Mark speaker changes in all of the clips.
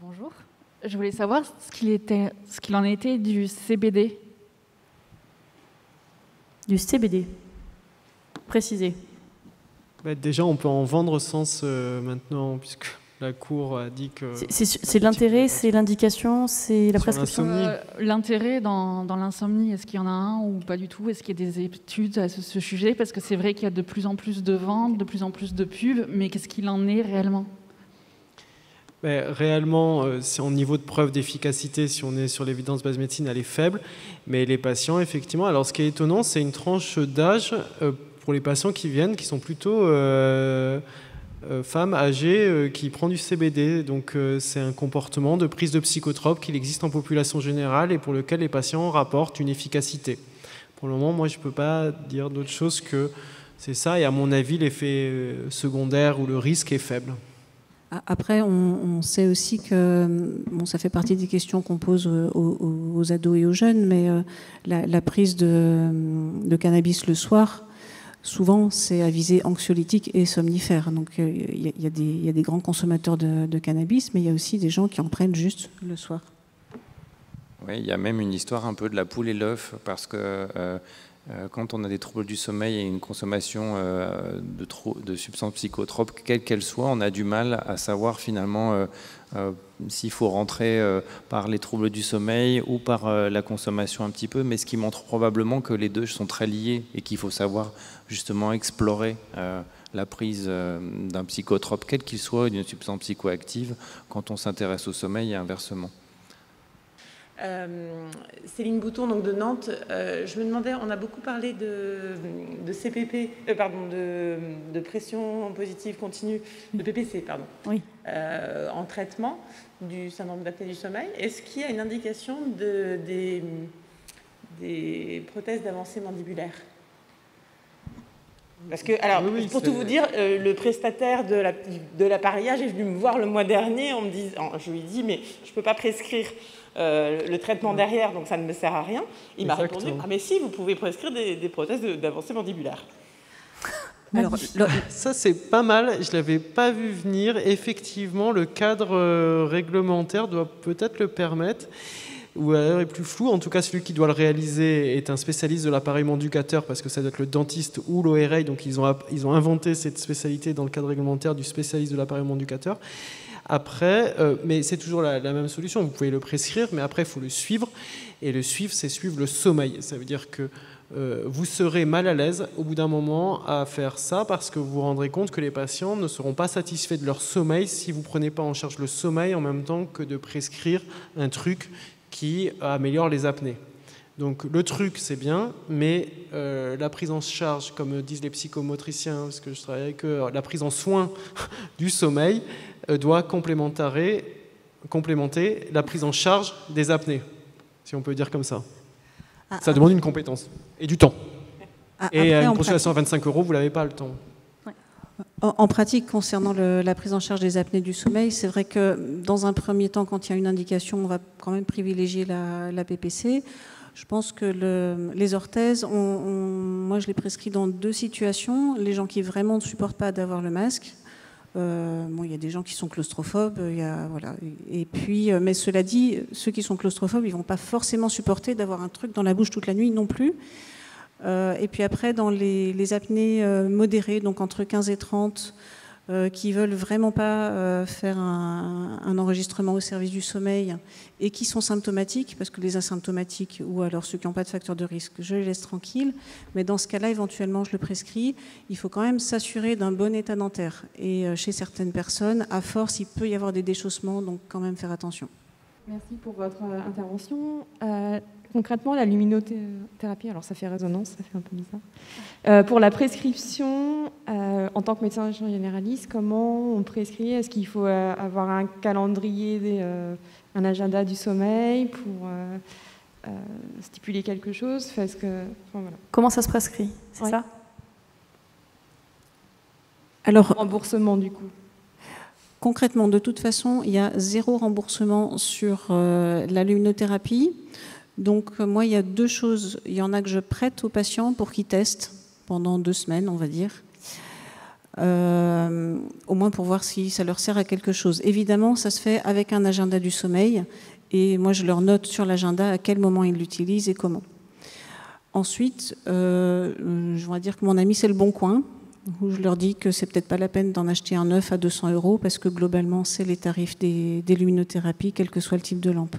Speaker 1: Bonjour. Je voulais savoir ce qu'il en était du CBD.
Speaker 2: Du CBD. Précisé.
Speaker 3: Déjà, on peut en vendre sans maintenant, puisque la Cour a dit que...
Speaker 2: C'est l'intérêt, c'est l'indication, c'est la prescription.
Speaker 1: L'intérêt dans l'insomnie, est-ce qu'il y en a un ou pas du tout? Est-ce qu'il y a des études à ce sujet? Parce que c'est vrai qu'il y a de plus en plus de ventes, de plus en plus de pubs, mais qu'est-ce qu'il en est réellement?
Speaker 3: Réellement, c'est en niveau de preuve d'efficacité, si on est sur l'évidence base médecine, elle est faible. Mais les patients, effectivement, alors ce qui est étonnant, c'est une tranche d'âge pour les patients qui viennent, qui sont plutôt femmes âgées qui prennent du CBD. Donc c'est un comportement de prise de psychotropes qu'il existe en population générale et pour lequel les patients rapportent une efficacité. Pour le moment, moi, je ne peux pas dire d'autre chose que c'est ça. Et à mon avis, l'effet secondaire ou le risque est faible.
Speaker 4: Après, on sait aussi que ça fait partie des questions qu'on pose aux ados et aux jeunes, mais la prise de cannabis le soir, souvent, c'est à visée anxiolytique et somnifère. Donc, il y a des grands consommateurs de cannabis, mais il y a aussi des gens qui en prennent juste le soir.
Speaker 5: Oui, il y a même une histoire un peu de la poule et l'œuf, parce que quand on a des troubles du sommeil et une consommation de substances psychotropes, quelle qu'elle soit, on a du mal à savoir finalement s'il faut rentrer par les troubles du sommeil ou par la consommation un petit peu, mais ce qui montre probablement que les deux sont très liés et qu'il faut savoir justement explorer la prise d'un psychotrope, quel qu'il soit, d'une substance psychoactive, quand on s'intéresse au sommeil et inversement.
Speaker 6: Céline Bouton, donc de Nantes. Je me demandais, on a beaucoup parlé de CPP, de pression positive continue, de PPC, pardon,
Speaker 2: oui.
Speaker 6: En traitement du syndrome d'apnée du sommeil. Est-ce qu'il y a une indication des prothèses d'avancée mandibulaire? Parce que, alors, oui, pour tout vous dire, le prestataire de l'appareillage est venu me voir le mois dernier en me disant, je lui ai dit, mais je ne peux pas prescrire le traitement derrière, donc ça ne me sert à rien. Il m'a répondu, ah mais si, vous pouvez prescrire des prothèses d'avancée mandibulaire.
Speaker 3: Alors, ça c'est pas mal, je ne l'avais pas vu venir. Effectivement, le cadre réglementaire doit peut-être le permettre, ou alors est plus flou. En tout cas, celui qui doit le réaliser est un spécialiste de l'appareil manducateur, parce que ça doit être le dentiste ou l'ORL, donc ils ont inventé cette spécialité dans le cadre réglementaire du spécialiste de l'appareil manducateur. Après, mais c'est toujours la même solution, vous pouvez le prescrire, mais après il faut le suivre, et le suivre, c'est suivre le sommeil. Ça veut dire que vous serez mal à l'aise au bout d'un moment à faire ça, parce que vous vous rendrez compte que les patients ne seront pas satisfaits de leur sommeil si vous ne prenez pas en charge le sommeil en même temps que de prescrire un truc qui améliore les apnées. Donc le truc c'est bien, mais la prise en charge, comme disent les psychomotriciens, parce que je travaille avec eux, la prise en soin du sommeil doit complémenter la prise en charge des apnées, si on peut dire comme ça. Ça demande une compétence et du temps. Et une consultation à 25 €, vous n'avez pas le temps.
Speaker 4: En pratique, concernant la prise en charge des apnées du sommeil, c'est vrai que dans un premier temps, quand il y a une indication, on va quand même privilégier la PPC. Je pense que les orthèses, moi je les prescris dans deux situations. Les gens qui vraiment ne supportent pas d'avoir le masque. Il y a des gens qui sont claustrophobes, voilà. Et puis, mais cela dit, ceux qui sont claustrophobes, ils ne vont pas forcément supporter d'avoir un truc dans la bouche toute la nuit non plus. Et puis après, dans les apnées modérées, donc entre 15 et 30, qui veulent vraiment pas faire un enregistrement au service du sommeil et qui sont symptomatiques, parce que les asymptomatiques ou alors ceux qui n'ont pas de facteur de risque, je les laisse tranquilles. Mais dans ce cas-là, éventuellement, je le prescris. Il faut quand même s'assurer d'un bon état dentaire. Et chez certaines personnes, à force, il peut y avoir des déchaussements, donc quand même faire attention.
Speaker 7: Merci pour votre intervention. Concrètement, la luminothérapie, alors ça fait résonance, ça fait un peu bizarre. Pour la prescription, en tant que médecin généraliste, comment on prescrit? Est-ce qu'il faut avoir un calendrier, un agenda du sommeil pour stipuler quelque chose? Voilà.
Speaker 2: Comment ça se prescrit? C'est ça?
Speaker 4: Alors,
Speaker 7: remboursement du coup.
Speaker 4: Concrètement, de toute façon, il y a 0 remboursement sur la luminothérapie. Donc, moi, il y a deux choses. Il y en a que je prête aux patients pour qu'ils testent pendant 2 semaines, on va dire. au moins pour voir si ça leur sert à quelque chose. Évidemment, ça se fait avec un agenda du sommeil, et moi je leur note sur l'agenda à quel moment ils l'utilisent et comment. Ensuite, je voudrais dire que mon ami c'est Le Bon Coin, où je leur dis que c'est peut-être pas la peine d'en acheter un neuf à 200 € parce que globalement c'est les tarifs des luminothérapies, quel que soit le type de lampe.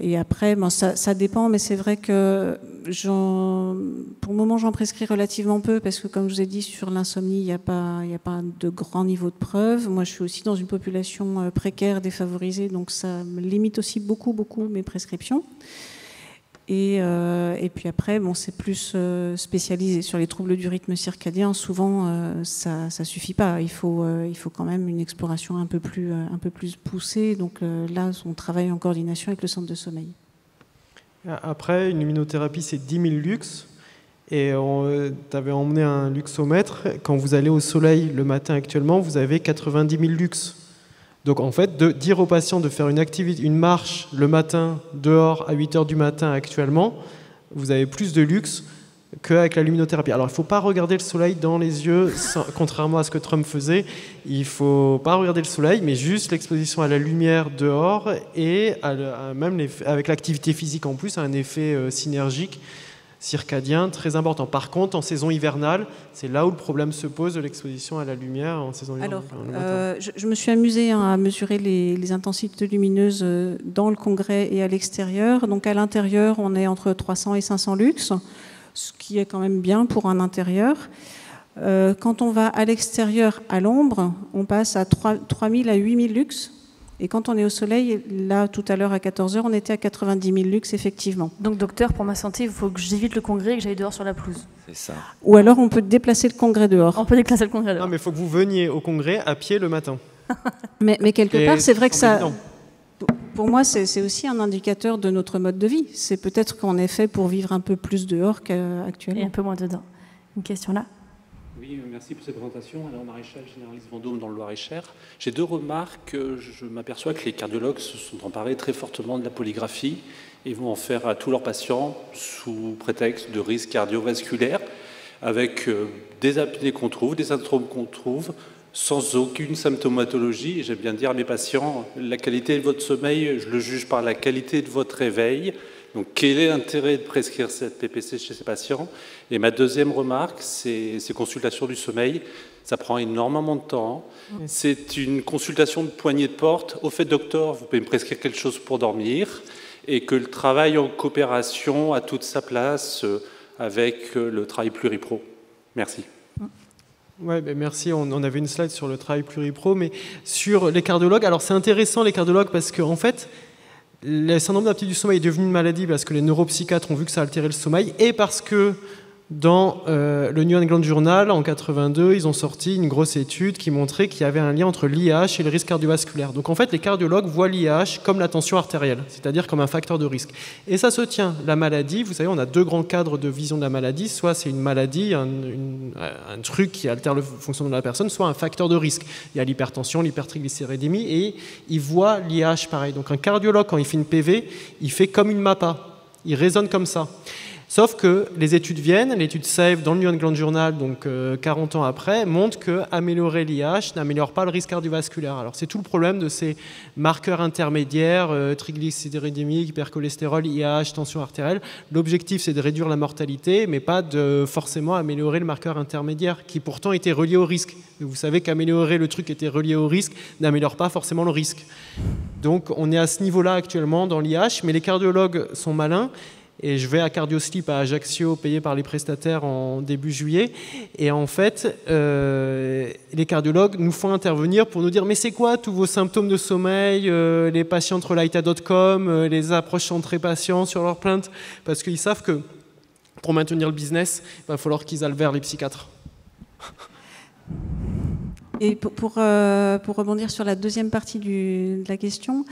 Speaker 4: Et après, bon, ça dépend, mais c'est vrai que pour le moment j'en prescris relativement peu parce que comme je vous ai dit, sur l'insomnie il n'y a pas de grand niveau de preuve. Moi je suis aussi dans une population précaire, défavorisée, donc ça me limite aussi beaucoup mes prescriptions. Et puis après, bon, c'est plus spécialisé sur les troubles du rythme circadien. Souvent, ça suffit pas. Il faut quand même une exploration un peu plus poussée. Donc là, on travaille en coordination avec le centre de sommeil.
Speaker 3: Après, une luminothérapie, c'est 10 000 lux. Et tu avais emmené un luxomètre. Quand vous allez au soleil le matin actuellement, vous avez 90 000 lux. Donc en fait, de dire aux patients de faire une marche le matin dehors à 8 h du matin actuellement, vous avez plus de luxe qu'avec la luminothérapie. Alors il ne faut pas regarder le soleil dans les yeux, contrairement à ce que Trump faisait. Il ne faut pas regarder le soleil, mais juste l'exposition à la lumière dehors et même avec l'activité physique en plus, un effet synergique circadien très important. Par contre, en saison hivernale, c'est là où le problème se pose de l'exposition à la lumière en saison hivernale.
Speaker 4: Alors, je me suis amusée à mesurer les intensités lumineuses dans le congrès et à l'extérieur. Donc à l'intérieur, on est entre 300 et 500 lux, ce qui est quand même bien pour un intérieur. Quand on va à l'extérieur, à l'ombre, on passe à 3000 à 8000 lux. Et quand on est au soleil, là, tout à l'heure, à 14 h, on était à 90 000 lux, effectivement.
Speaker 2: Donc, docteur, pour ma santé, il faut que j'évite le congrès et que j'aille dehors sur la pelouse.
Speaker 5: C'est ça.
Speaker 4: Ou alors, on peut déplacer le congrès dehors.
Speaker 2: On peut déplacer le congrès dehors.
Speaker 3: Non, mais il faut que vous veniez au congrès à pied le matin.
Speaker 4: mais quelque part, c'est vrai que ça... Pour moi, c'est aussi un indicateur de notre mode de vie. C'est peut-être qu'on est fait pour vivre un peu plus dehors qu'actuellement.
Speaker 2: Et un peu moins dedans. Une question là.
Speaker 8: Oui, merci pour cette présentation. Alors, maréchal généraliste Vendôme dans le Loir-et-Cher. J'ai deux remarques. Je m'aperçois que les cardiologues se sont emparés très fortement de la polygraphie et vont en faire à tous leurs patients sous prétexte de risque cardiovasculaire, avec des apnées qu'on trouve, des symptômes qu'on trouve, sans aucune symptomatologie. Et j'aime bien dire à mes patients, la qualité de votre sommeil, je le juge par la qualité de votre réveil. Donc, quel est l'intérêt de prescrire cette PPC chez ces patients? Et ma deuxième remarque, c'est ces consultations du sommeil. Ça prend énormément de temps. C'est une consultation de poignée de porte. Au fait, docteur, vous pouvez me prescrire quelque chose pour dormir, et que le travail en coopération a toute sa place avec le travail pluripro. Merci.
Speaker 3: Ouais, ben merci. On avait une slide sur le travail pluripro, mais sur les cardiologues. Alors, c'est intéressant, les cardiologues, parce qu'en fait, le syndrome d'apnée du sommeil est devenu une maladie parce que les neuropsychiatres ont vu que ça altérait le sommeil et parce que dans le New England Journal, en 82, ils ont sorti une grosse étude qui montrait qu'il y avait un lien entre l'IH et le risque cardiovasculaire. Donc en fait, les cardiologues voient l'IH comme la tension artérielle, c'est-à-dire comme un facteur de risque. Et ça se tient. La maladie, vous savez, on a deux grands cadres de vision de la maladie. Soit c'est une maladie, un truc qui altère le fonctionnement de la personne, soit un facteur de risque. Il y a l'hypertension, l'hypertriglycéridémie, et ils voient l'IH pareil. Donc un cardiologue, quand il fait une PV, il fait comme une MAPA. Il raisonne comme ça. Sauf que les études viennent, l'étude SAVE dans le New England Journal, donc 40 ans après, montre qu'améliorer l'IH n'améliore pas le risque cardiovasculaire. Alors c'est tout le problème de ces marqueurs intermédiaires, triglycéridémiques, hypercholestérol, IH, tension artérielle. L'objectif c'est de réduire la mortalité, mais pas de forcément améliorer le marqueur intermédiaire, qui pourtant était relié au risque. Vous savez qu'améliorer le truc qui était relié au risque n'améliore pas forcément le risque. Donc on est à ce niveau-là actuellement dans l'IH, mais les cardiologues sont malins. Et je vais à CardioSleep à Ajaccio, payé par les prestataires en début juillet. Et en fait, les cardiologues nous font intervenir pour nous dire « Mais c'est quoi tous vos symptômes de sommeil, les patients entre Laïta.com, les approches centrées patients sur leurs plaintes ?» Parce qu'ils savent que pour maintenir le business, il va falloir qu'ils aillent vers les psychiatres.
Speaker 4: Et pour rebondir sur la deuxième partie de la question,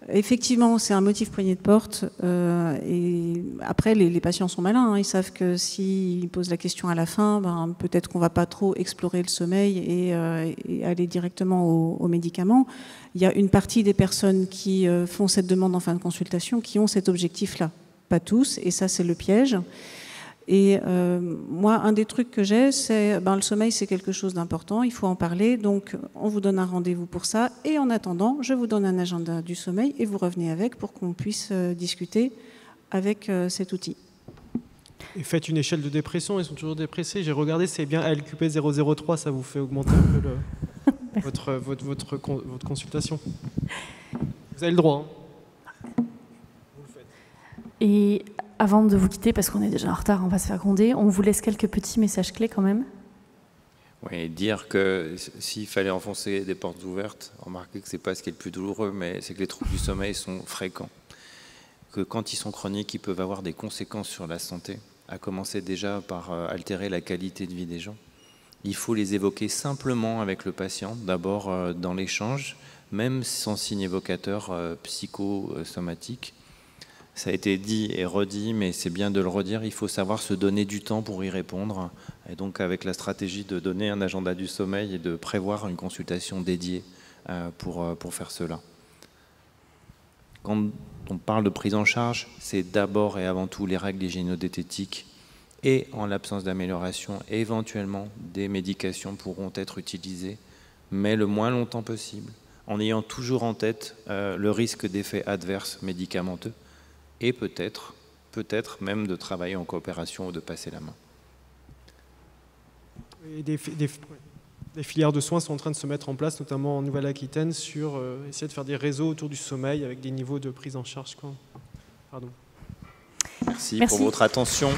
Speaker 4: effectivement, c'est un motif poignée de porte. Et après, les patients sont malins. Hein, ils savent que s'ils posent la question à la fin, peut-être qu'on ne va pas trop explorer le sommeil et aller directement aux médicaments. Il y a une partie des personnes qui font cette demande en fin de consultation qui ont cet objectif-là. Pas tous, et ça, c'est le piège. Et moi, un des trucs que j'ai, c'est le sommeil, c'est quelque chose d'important, il faut en parler, donc on vous donne un rendez-vous pour ça. Et en attendant, je vous donne un agenda du sommeil et vous revenez avec pour qu'on puisse discuter avec cet outil. Et
Speaker 3: faites une échelle de dépression, ils sont toujours dépressés. J'ai regardé, c'est bien ALQP 003, ça vous fait augmenter un peu votre consultation. Vous avez le droit. Hein. Vous le faites.
Speaker 2: Et avant de vous quitter, parce qu'on est déjà en retard, on va se faire gronder, on vous laisse quelques petits messages clés quand même.
Speaker 5: Oui, dire que s'il fallait enfoncer des portes ouvertes, remarquez que ce n'est pas ce qui est le plus douloureux, mais c'est que les troubles du sommeil sont fréquents. Que quand ils sont chroniques, ils peuvent avoir des conséquences sur la santé, à commencer déjà par altérer la qualité de vie des gens. Il faut les évoquer simplement avec le patient, d'abord dans l'échange, même sans signe évocateur psychosomatique. Ça a été dit et redit, mais c'est bien de le redire, il faut savoir se donner du temps pour y répondre. Et donc avec la stratégie de donner un agenda du sommeil et de prévoir une consultation dédiée pour faire cela. Quand on parle de prise en charge, c'est d'abord et avant tout les règles hygiéno-diététiques et en l'absence d'amélioration, éventuellement des médications pourront être utilisées, mais le moins longtemps possible, en ayant toujours en tête le risque d'effets adverses médicamenteux et peut-être même de travailler en coopération ou de passer la main.
Speaker 3: Et des filières de soins sont en train de se mettre en place, notamment en Nouvelle-Aquitaine, sur essayer de faire des réseaux autour du sommeil avec des niveaux de prise en charge. Pardon.
Speaker 5: Merci pour votre attention.